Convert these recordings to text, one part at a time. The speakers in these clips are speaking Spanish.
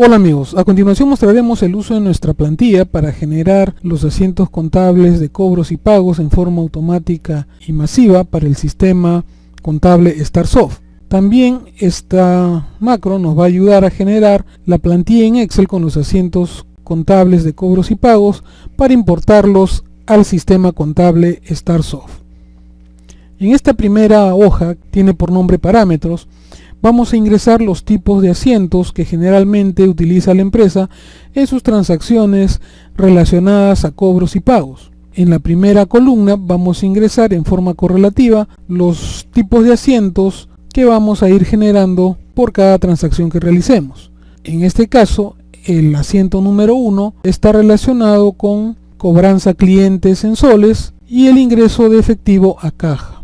Hola amigos, a continuación mostraremos el uso de nuestra plantilla para generar los asientos contables de cobros y pagos en forma automática y masiva para el sistema contable StarSoft. También esta macro nos va a ayudar a generar la plantilla en Excel con los asientos contables de cobros y pagos para importarlos al sistema contable StarSoft. En esta primera hoja, tiene por nombre parámetros, vamos a ingresar los tipos de asientos que generalmente utiliza la empresa en sus transacciones relacionadas a cobros y pagos. En la primera columna vamos a ingresar en forma correlativa los tipos de asientos que vamos a ir generando por cada transacción que realicemos. En este caso, el asiento número 1 está relacionado con cobranza clientes en soles y el ingreso de efectivo a caja.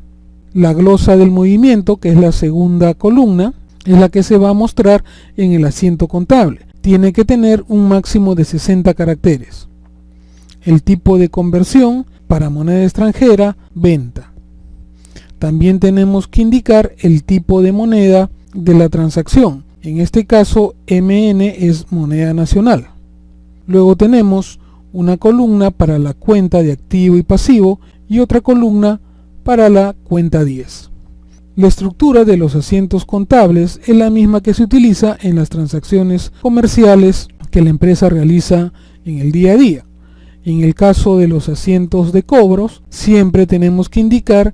La glosa del movimiento, que es la segunda columna, es la que se va a mostrar en el asiento contable. Tiene que tener un máximo de 60 caracteres. El tipo de conversión para moneda extranjera, venta. También tenemos que indicar el tipo de moneda de la transacción. En este caso, MN es moneda nacional. Luego tenemos una columna para la cuenta de activo y pasivo y otra columna para la cuenta 10. La estructura de los asientos contables es la misma que se utiliza en las transacciones comerciales que la empresa realiza en el día a día. En el caso de los asientos de cobros, siempre tenemos que indicar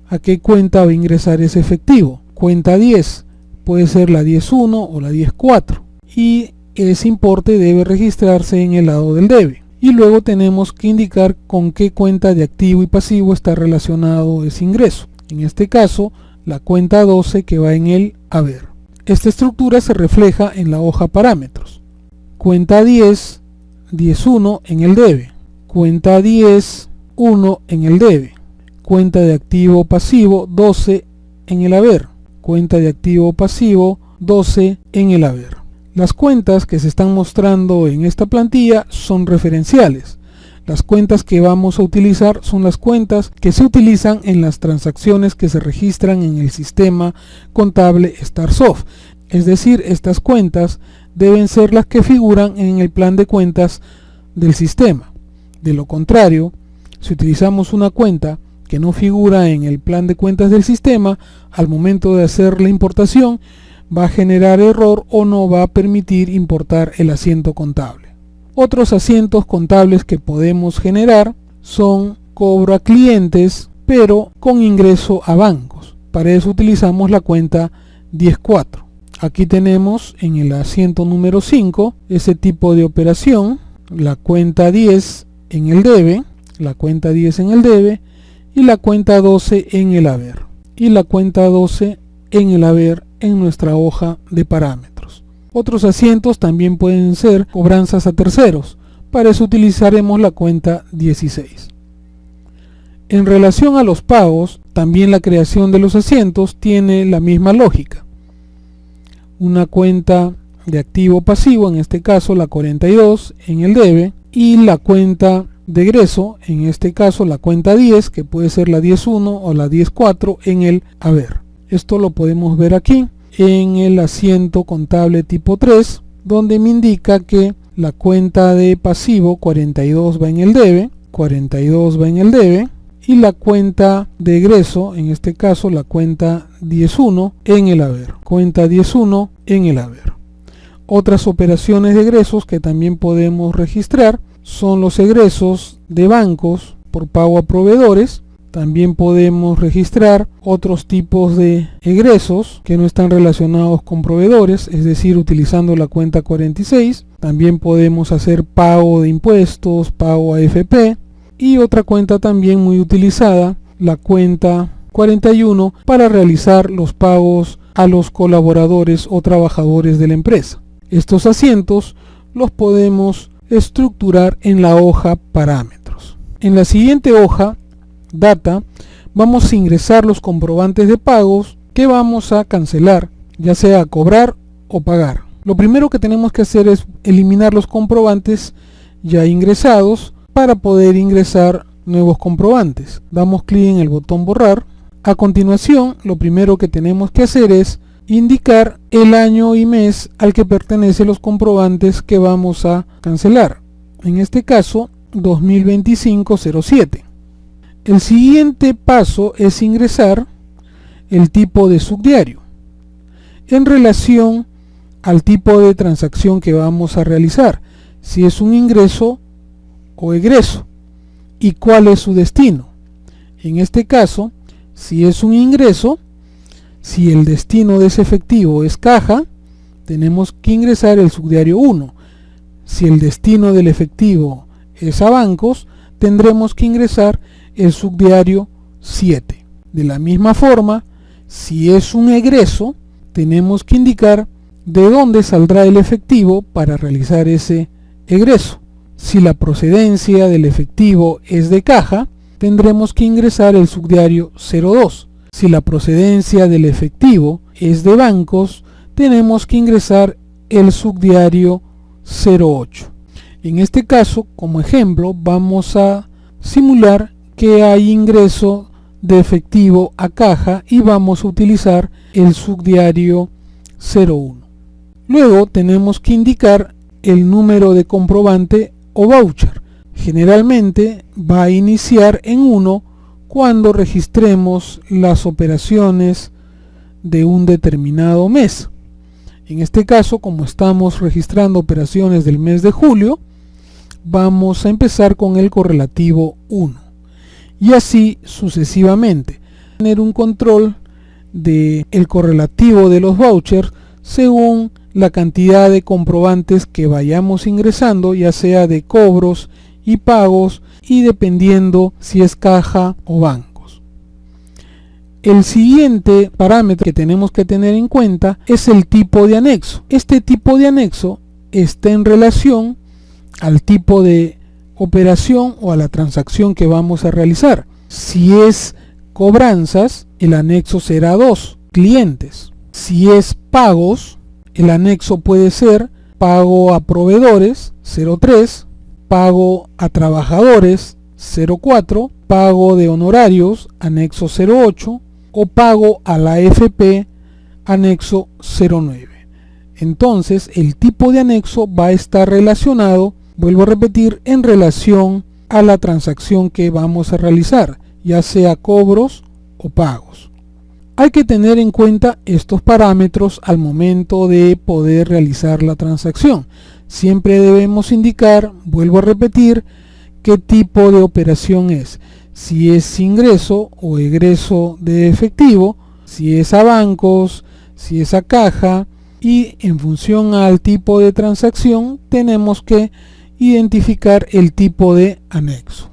a qué cuenta va a ingresar ese efectivo. Cuenta 10 puede ser la 10.1 o la 10.4 y ese importe debe registrarse en el lado del debe. Y luego tenemos que indicar con qué cuenta de activo y pasivo está relacionado ese ingreso. En este caso, la cuenta 12 que va en el haber. Esta estructura se refleja en la hoja parámetros. Cuenta 10, 10.1 en el debe. Cuenta 10, 1 en el debe. Cuenta de activo pasivo 12 en el haber. Cuenta de activo pasivo 12 en el haber. Las cuentas que se están mostrando en esta plantilla son referenciales. Las cuentas que vamos a utilizar son las cuentas que se utilizan en las transacciones que se registran en el sistema contable StarSoft. Es decir, estas cuentas deben ser las que figuran en el plan de cuentas del sistema. De lo contrario, si utilizamos una cuenta que no figura en el plan de cuentas del sistema, al momento de hacer la importación, va a generar error o no va a permitir importar el asiento contable. Otros asientos contables que podemos generar son cobro a clientes, pero con ingreso a bancos. Para eso utilizamos la cuenta 10.4. Aquí tenemos en el asiento número 5 ese tipo de operación, la cuenta 10 en el debe, la cuenta 10 en el debe y la cuenta 12 en el haber. Y la cuenta 12 en el haber en nuestra hoja de parámetros. Otros asientos también pueden ser cobranzas a terceros. Para eso utilizaremos la cuenta 16. En relación a los pagos, también la creación de los asientos tiene la misma lógica. Una cuenta de activo pasivo, en este caso la 42 en el debe, y la cuenta de egreso, en este caso la cuenta 10, que puede ser la 10.1 o la 10.4 en el haber. Esto lo podemos ver aquí en el asiento contable tipo 3, donde me indica que la cuenta de pasivo 42 va en el debe, 42 va en el debe, y la cuenta de egreso, en este caso la cuenta 10.1 en el haber, cuenta 10.1 en el haber. Otras operaciones de egresos que también podemos registrar son los egresos de bancos por pago a proveedores. También podemos registrar otros tipos de egresos que no están relacionados con proveedores, es decir, utilizando la cuenta 46. También podemos hacer pago de impuestos, pago a AFP y otra cuenta también muy utilizada, la cuenta 41, para realizar los pagos a los colaboradores o trabajadores de la empresa. Estos asientos los podemos estructurar en la hoja parámetros. En la siguiente hoja, data, vamos a ingresar los comprobantes de pagos que vamos a cancelar, ya sea a cobrar o pagar. Lo primero que tenemos que hacer es eliminar los comprobantes ya ingresados para poder ingresar nuevos comprobantes. Damos clic en el botón borrar. A continuación, lo primero que tenemos que hacer es indicar el año y mes al que pertenecen los comprobantes que vamos a cancelar. En este caso, 2025-07. El siguiente paso es ingresar el tipo de subdiario en relación al tipo de transacción que vamos a realizar, si es un ingreso o egreso y cuál es su destino. En este caso, si es un ingreso, si el destino de ese efectivo es caja, tenemos que ingresar el subdiario 1. Si el destino del efectivo es a bancos, tendremos que ingresar el subdiario 7. De la misma forma, si es un egreso, tenemos que indicar de dónde saldrá el efectivo para realizar ese egreso. Si la procedencia del efectivo es de caja, tendremos que ingresar el subdiario 02. Si la procedencia del efectivo es de bancos, tenemos que ingresar el subdiario 08. En este caso, como ejemplo, vamos a simular que hay ingreso de efectivo a caja y vamos a utilizar el subdiario 01. Luego tenemos que indicar el número de comprobante o voucher. Generalmente va a iniciar en 1 cuando registremos las operaciones de un determinado mes. En este caso, como estamos registrando operaciones del mes de julio, vamos a empezar con el correlativo 1 y así sucesivamente. Tener un control del correlativo de los vouchers según la cantidad de comprobantes que vayamos ingresando, ya sea de cobros y pagos, y dependiendo si es caja o bancos. El siguiente parámetro que tenemos que tener en cuenta es el tipo de anexo. Este tipo de anexo está en relación al tipo de operación o a la transacción que vamos a realizar. Si es cobranzas, el anexo será 2, clientes. Si es pagos, el anexo puede ser pago a proveedores, 03, pago a trabajadores, 04, pago de honorarios, anexo 08, o pago a la AFP, anexo 09. Entonces, el tipo de anexo va a estar relacionado, vuelvo a repetir, en relación a la transacción que vamos a realizar, ya sea cobros o pagos. Hay que tener en cuenta estos parámetros al momento de poder realizar la transacción. Siempre debemos indicar, vuelvo a repetir, qué tipo de operación es. Si es ingreso o egreso de efectivo, si es a bancos, si es a caja, y en función al tipo de transacción tenemos que identificar el tipo de anexo.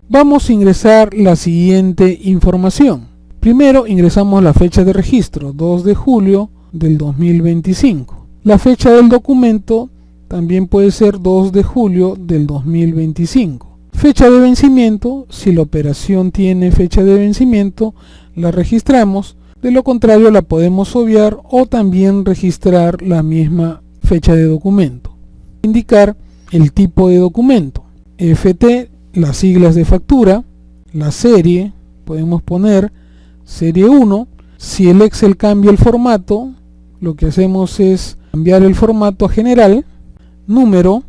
Vamos a ingresar la siguiente información. Primero ingresamos la fecha de registro, 2 de julio del 2025. La fecha del documento también puede ser 2 de julio del 2025. Fecha de vencimiento, si la operación tiene fecha de vencimiento, la registramos. De lo contrario, la podemos obviar o también registrar la misma fecha de documento. Indicar el tipo de documento. FT, las siglas de factura, la serie, podemos poner serie 1. Si el Excel cambia el formato, lo que hacemos es cambiar el formato a general, número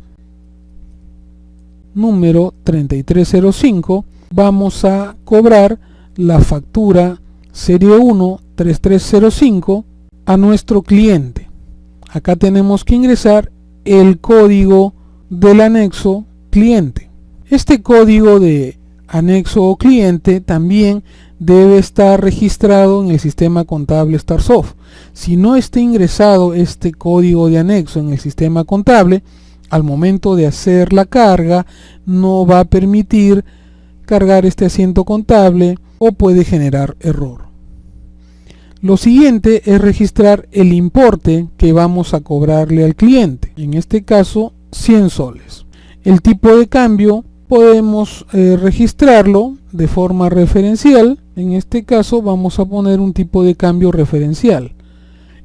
3305, vamos a cobrar la factura serie 1 3305 a nuestro cliente. Acá tenemos que ingresar el código del anexo cliente. Este código de anexo o cliente también debe estar registrado en el sistema contable StarSoft. Si no está ingresado este código de anexo en el sistema contable, al momento de hacer la carga no va a permitir cargar este asiento contable o puede generar error. Lo siguiente es registrar el importe que vamos a cobrarle al cliente, en este caso 100 soles. El tipo de cambio podemos registrarlo de forma referencial. En este caso vamos a poner un tipo de cambio referencial.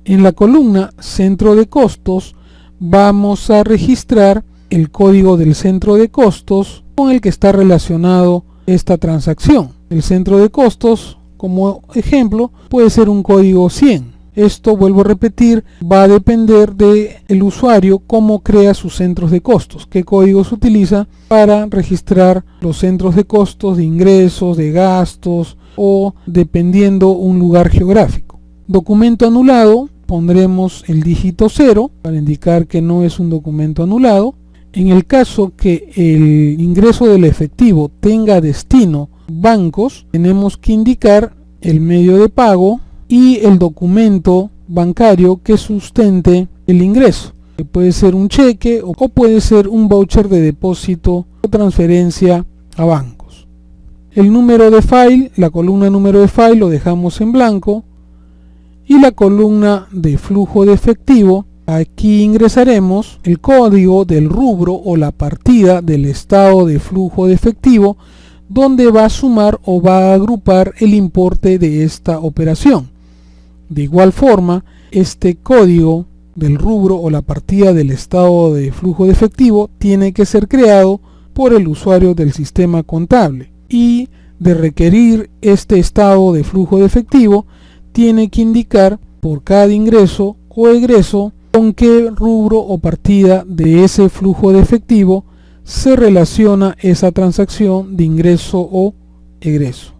En la columna centro de costos vamos a registrar el código del centro de costos con el que está relacionado esta transacción. El centro de costos, como ejemplo, puede ser un código 100. Esto, vuelvo a repetir, va a depender del usuario cómo crea sus centros de costos, qué códigos utiliza para registrar los centros de costos, de ingresos, de gastos o dependiendo un lugar geográfico. Documento anulado, pondremos el dígito 0 para indicar que no es un documento anulado. En el caso que el ingreso del efectivo tenga destino bancos, tenemos que indicar el medio de pago y el documento bancario que sustente el ingreso, que puede ser un cheque o puede ser un voucher de depósito o transferencia a bancos. El número de file, la columna número de file lo dejamos en blanco, y la columna de flujo de efectivo, aquí ingresaremos el código del rubro o la partida del estado de flujo de efectivo, donde va a sumar o va a agrupar el importe de esta operación. De igual forma, este código del rubro o la partida del estado de flujo de efectivo tiene que ser creado por el usuario del sistema contable, y de requerir este estado de flujo de efectivo tiene que indicar por cada ingreso o egreso con qué rubro o partida de ese flujo de efectivo se relaciona esa transacción de ingreso o egreso.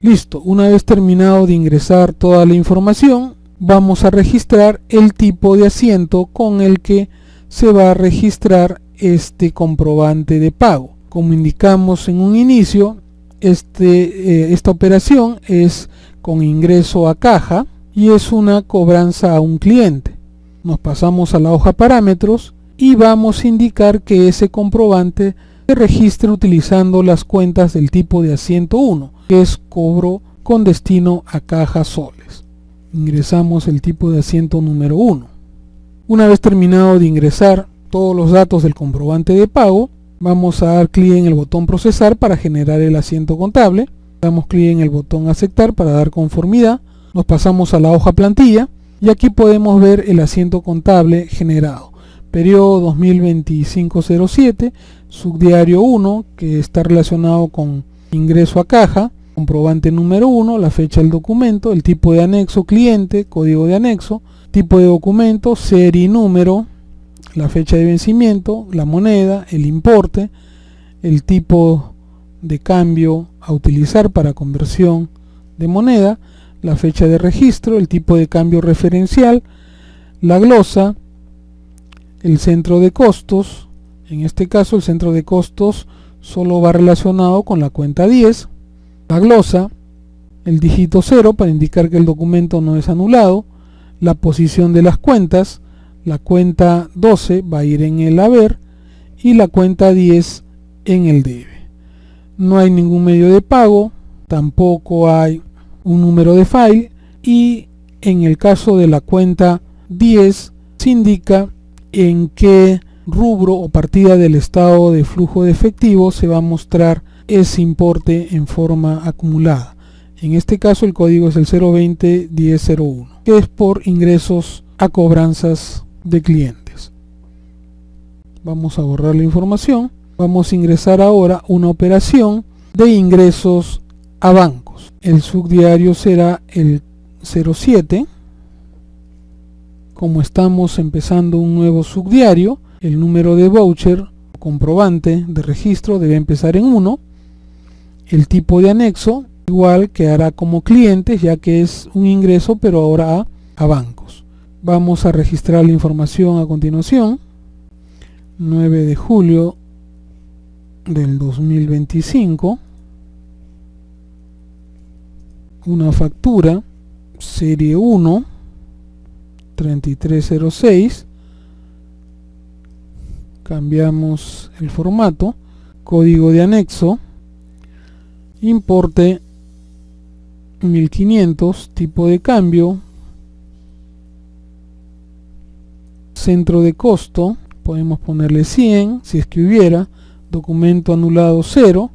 Listo, una vez terminado de ingresar toda la información, vamos a registrar el tipo de asiento con el que se va a registrar este comprobante de pago. Como indicamos en un inicio, esta operación es con ingreso a caja y es una cobranza a un cliente. Nos pasamos a la hoja parámetros y vamos a indicar que ese comprobante se registre utilizando las cuentas del tipo de asiento 1, que es cobro con destino a caja soles. Ingresamos el tipo de asiento número 1. Una vez terminado de ingresar todos los datos del comprobante de pago, vamos a dar clic en el botón procesar para generar el asiento contable. Damos clic en el botón aceptar para dar conformidad. Nos pasamos a la hoja plantilla y aquí podemos ver el asiento contable generado. Periodo 2025-07, subdiario 1, que está relacionado con ingreso a caja, comprobante número 1, la fecha del documento, el tipo de anexo cliente, código de anexo, tipo de documento, serie y número, la fecha de vencimiento, la moneda, el importe, el tipo de cambio a utilizar para conversión de moneda, la fecha de registro, el tipo de cambio referencial, la glosa, el centro de costos. En este caso el centro de costos solo va relacionado con la cuenta 10, la glosa, el dígito 0 para indicar que el documento no es anulado, la posición de las cuentas, la cuenta 12 va a ir en el haber y la cuenta 10 en el debe. No hay ningún medio de pago, tampoco hay un número de file, y en el caso de la cuenta 10 se indica en qué rubro o partida del estado de flujo de efectivo se va a mostrar ese importe en forma acumulada. En este caso el código es el 020-1001, que es por ingresos a cobranzas de clientes. Vamos a borrar la información. Vamos a ingresar ahora una operación de ingresos a bancos. El subdiario será el 07. Como estamos empezando un nuevo subdiario, el número de voucher comprobante de registro debe empezar en 1. El tipo de anexo igual quedará como clientes, ya que es un ingreso pero ahora a bancos. Vamos a registrar la información a continuación. 9 de julio del 2025, una factura serie 1 3306, cambiamos el formato, código de anexo, importe 1500, tipo de cambio, centro de costo, podemos ponerle 100 si es que hubiera, documento anulado 0,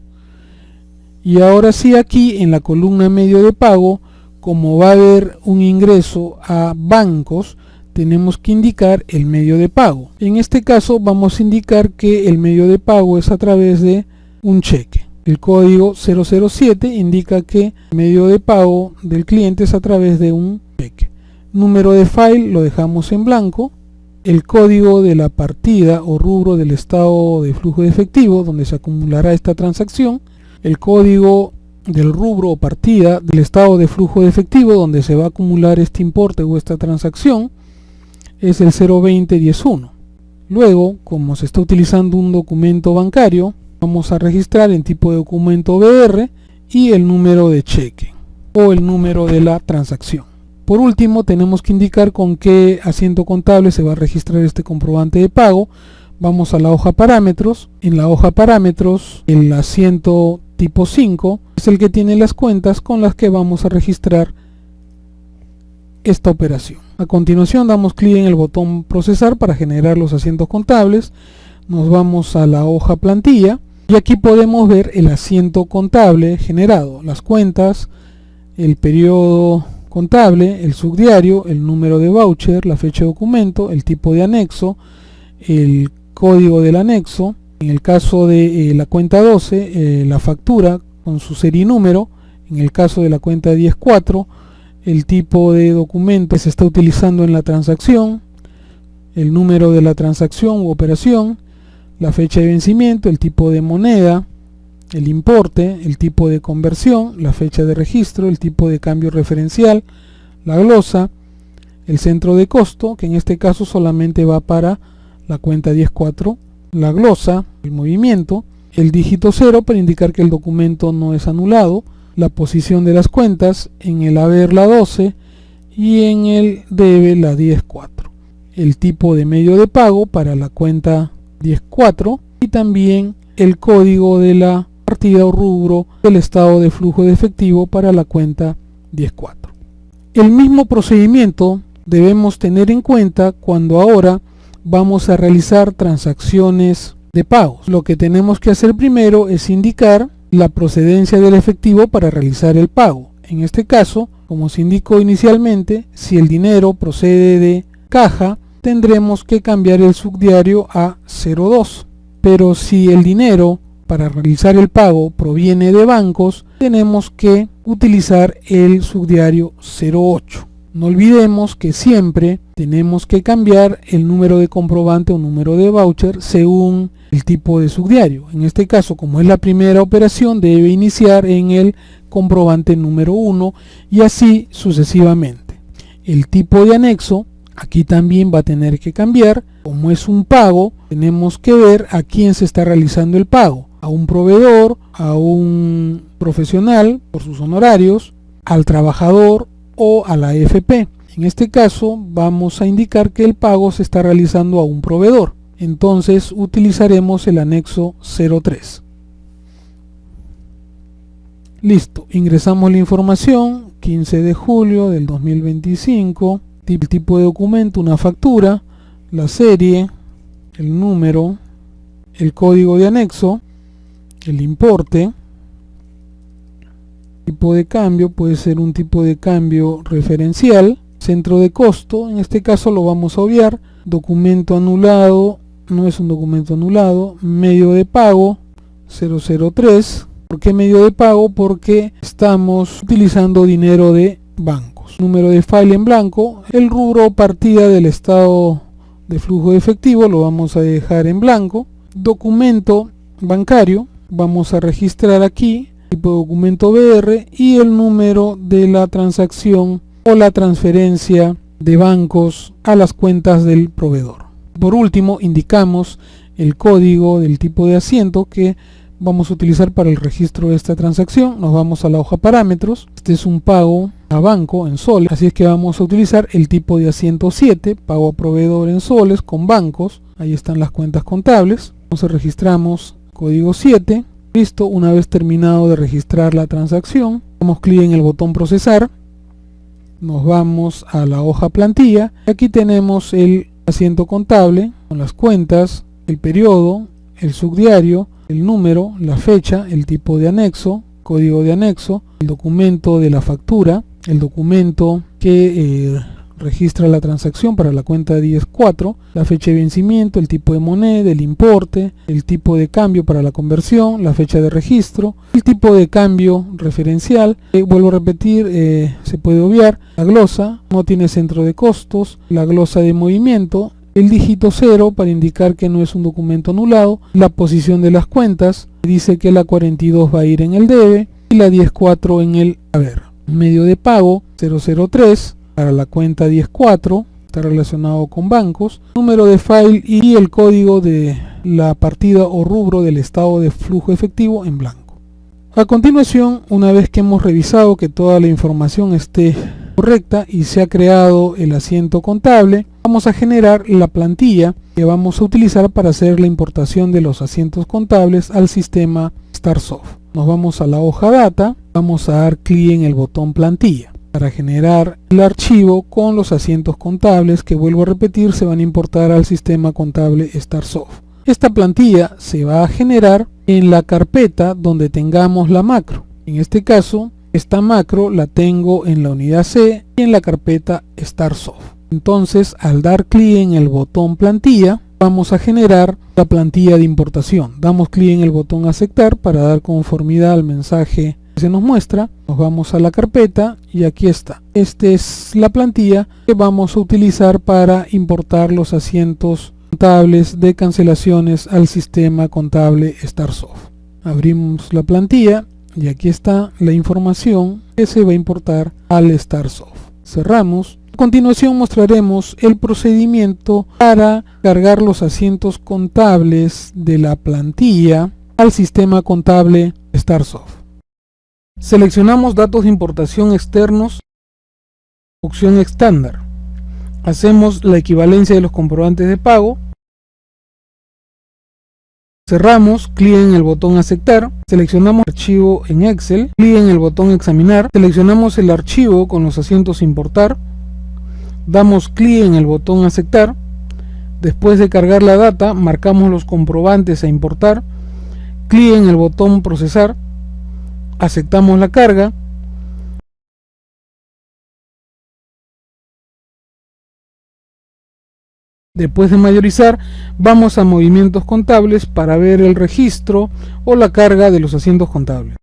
y ahora sí aquí en la columna medio de pago, como va a haber un ingreso a bancos, tenemos que indicar el medio de pago. En este caso vamos a indicar que el medio de pago es a través de un cheque. El código 007 indica que el medio de pago del cliente es a través de un cheque. Número de file lo dejamos en blanco. El código de la partida o rubro del estado de flujo de efectivo donde se acumulará esta transacción. El código del rubro o partida del estado de flujo de efectivo donde se va a acumular este importe o esta transacción es el 020-101. Luego, como se está utilizando un documento bancario, vamos a registrar en tipo de documento BR y el número de cheque o el número de la transacción. Por último, tenemos que indicar con qué asiento contable se va a registrar este comprobante de pago. Vamos a la hoja parámetros. En la hoja parámetros, el asiento tipo 5 es el que tiene las cuentas con las que vamos a registrar esta operación. A continuación damos clic en el botón procesar para generar los asientos contables. Nos vamos a la hoja plantilla y aquí podemos ver el asiento contable generado, las cuentas, el periodo contable, el subdiario, el número de voucher, la fecha de documento, el tipo de anexo, el código del anexo. En el caso de la cuenta 12, la factura con su serie y número. En el caso de la cuenta 10.4, el tipo de documento que se está utilizando en la transacción, el número de la transacción u operación, la fecha de vencimiento, el tipo de moneda, el importe, el tipo de conversión, la fecha de registro, el tipo de cambio referencial, la glosa, el centro de costo, que en este caso solamente va para la cuenta 10.4, la glosa, el movimiento, el dígito 0 para indicar que el documento no es anulado, la posición de las cuentas, en el haber la 12 y en el debe la 10.4, el tipo de medio de pago para la cuenta 10.4 y también el código de la partida o rubro del estado de flujo de efectivo para la cuenta 10.4. El mismo procedimiento debemos tener en cuenta cuando ahora vamos a realizar transacciones de pagos. Lo que tenemos que hacer primero es indicar la procedencia del efectivo para realizar el pago. En este caso, como se indicó inicialmente, si el dinero procede de caja, tendremos que cambiar el subdiario a 02. Pero si el dinero para realizar el pago proviene de bancos, tenemos que utilizar el subdiario 08. No olvidemos que siempre tenemos que cambiar el número de comprobante o número de voucher según el tipo de subdiario. En este caso, como es la primera operación, debe iniciar en el comprobante número 1 y así sucesivamente. El tipo de anexo aquí también va a tener que cambiar. Como es un pago, tenemos que ver a quién se está realizando el pago. A un proveedor, a un profesional por sus honorarios, al trabajador o a la AFP. En este caso vamos a indicar que el pago se está realizando a un proveedor. Entonces utilizaremos el anexo 03. Listo, ingresamos la información, 15 de julio del 2025, el tipo de documento, una factura, la serie, el número, el código de anexo, el importe, tipo de cambio, puede ser un tipo de cambio referencial, centro de costo, en este caso lo vamos a obviar, documento anulado, no es un documento anulado, medio de pago 003. ¿Por qué medio de pago? Porque estamos utilizando dinero de bancos. Número de file en blanco, el rubro partida del estado de flujo de efectivo lo vamos a dejar en blanco, documento bancario, vamos a registrar aquí tipo de documento BR y el número de la transacción o la transferencia de bancos a las cuentas del proveedor. Por último, indicamos el código del tipo de asiento que vamos a utilizar para el registro de esta transacción. Nos vamos a la hoja parámetros. Este es un pago a banco en soles, así es que vamos a utilizar el tipo de asiento 7, pago a proveedor en soles con bancos. Ahí están las cuentas contables. Entonces registramos código 7. Listo, una vez terminado de registrar la transacción, damos clic en el botón procesar, nos vamos a la hoja plantilla, aquí tenemos el asiento contable con las cuentas, el periodo, el subdiario, el número, la fecha, el tipo de anexo, código de anexo, el documento de la factura, el documento que registra la transacción para la cuenta 10.4, la fecha de vencimiento, el tipo de moneda, el importe, el tipo de cambio para la conversión, la fecha de registro, el tipo de cambio referencial. Vuelvo a repetir, se puede obviar, la glosa no tiene centro de costos, la glosa de movimiento, el dígito 0 para indicar que no es un documento anulado, la posición de las cuentas, dice que la 42 va a ir en el debe y la 10.4 en el haber. Medio de pago 003 para la cuenta 10.4, está relacionado con bancos, número de file y el código de la partida o rubro del estado de flujo efectivo en blanco. A continuación, una vez que hemos revisado que toda la información esté correcta y se ha creado el asiento contable, vamos a generar la plantilla que vamos a utilizar para hacer la importación de los asientos contables al sistema StarSoft. Nos vamos a la hoja data, vamos a dar clic en el botón plantilla para generar el archivo con los asientos contables que, vuelvo a repetir, se van a importar al sistema contable StarSoft. Esta plantilla se va a generar en la carpeta donde tengamos la macro. En este caso, esta macro la tengo en la unidad C y en la carpeta StarSoft. Entonces, al dar clic en el botón plantilla, vamos a generar la plantilla de importación. Damos clic en el botón aceptar para dar conformidad al mensaje que se nos muestra. Nos vamos a la carpeta y aquí está. Esta es la plantilla que vamos a utilizar para importar los asientos contables de cancelaciones al sistema contable StarSoft. Abrimos la plantilla y aquí está la información que se va a importar al StarSoft. Cerramos. A continuación mostraremos el procedimiento para cargar los asientos contables de la plantilla al sistema contable StarSoft. Seleccionamos datos de importación externos, opción estándar. Hacemos la equivalencia de los comprobantes de pago. Cerramos, clic en el botón aceptar, seleccionamos archivo en Excel, clic en el botón examinar, seleccionamos el archivo con los asientos importar, damos clic en el botón aceptar. Después de cargar la data, marcamos los comprobantes a importar, clic en el botón procesar, aceptamos la carga. Después de mayorizar, vamos a movimientos contables para ver el registro o la carga de los asientos contables.